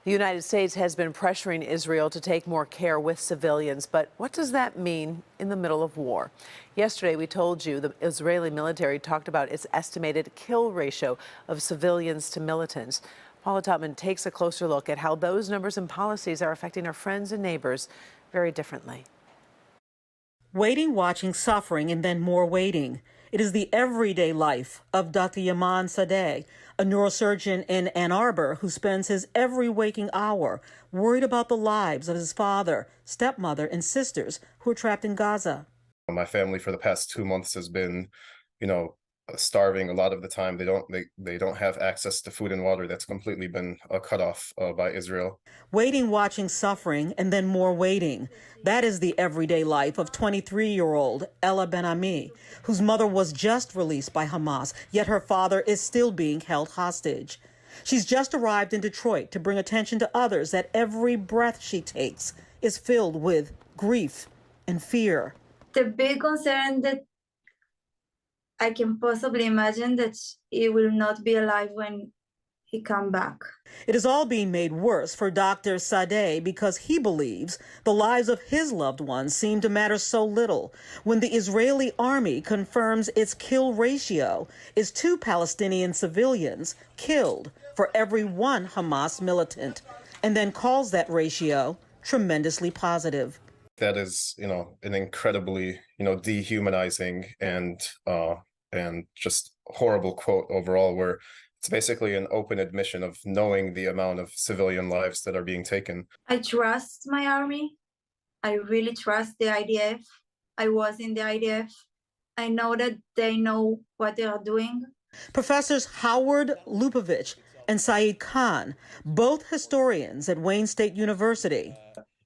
The United States has been pressuring Israel to take more care with civilians, but what does that mean in the middle of war? Yesterday, we told you the Israeli military talked about its estimated kill ratio of civilians to militants. Paula Tutman takes a closer look at how those numbers and policies are affecting our friends and neighbors very differently. Waiting, watching, suffering, and then more waiting. It is the everyday life of Dr. Yaman Sadeh, a neurosurgeon in Ann Arbor who spends his every waking hour worried about the lives of his father, stepmother, and sisters who are trapped in Gaza. My family for the past 2 months has been, starving a lot of the time. They don't have access to food and water. That's completely been cut off by Israel. Waiting, watching, suffering, and then more waiting. That is the everyday life of 23-year-old Ella Ben-Ami, whose mother was just released by Hamas, yet her father is still being held hostage. She's just arrived in Detroit to bring attention to others that every breath she takes is filled with grief and fear. The big concern that I can possibly imagine that he will not be alive when he come back. It is all being made worse for Dr. Sadeh because he believes the lives of his loved ones seem to matter so little when the Israeli army confirms its kill ratio is 2 Palestinian civilians killed for every 1 Hamas militant, and then calls that ratio tremendously positive. That is, an incredibly, dehumanizing and just horrible quote overall, where it's basically an open admission of knowing the amount of civilian lives that are being taken. I trust my army. I really trust the IDF. I was in the IDF. I know that they know what they are doing. Professors Howard Lupovich and Saeed Khan, both historians at Wayne State University.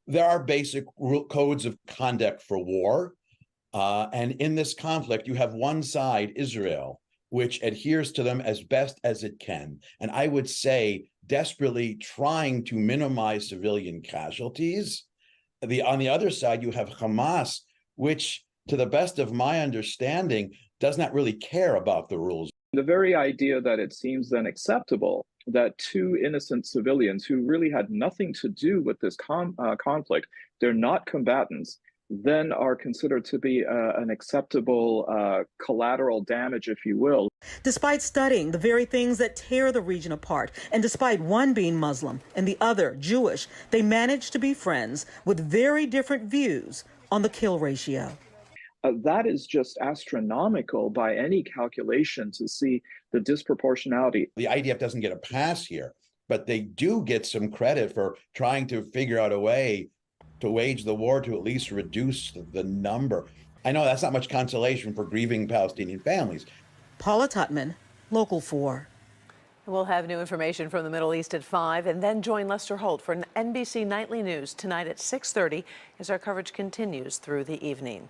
There are basic codes of conduct for war. And in this conflict, you have one side, Israel, which adheres to them as best as it can. And I would say desperately trying to minimize civilian casualties. On the other side, you have Hamas, which, to the best of my understanding, does not really care about the rules. The very idea that it seems then acceptable that 2 innocent civilians who really had nothing to do with this conflict, they're not combatants, then are considered to be an acceptable collateral damage, if you will. Despite studying the very things that tear the region apart, and despite one being Muslim and the other Jewish, they managed to be friends with very different views on the kill ratio. That is just astronomical by any calculation to see the disproportionality. The IDF doesn't get a pass here, but they do get some credit for trying to figure out a way to wage the war to at least reduce the number. I know that's not much consolation for grieving Palestinian families. Paula Tutman, Local 4. We'll have new information from the Middle East at 5, and then join Lester Holt for NBC Nightly News tonight at 6:30 as our coverage continues through the evening.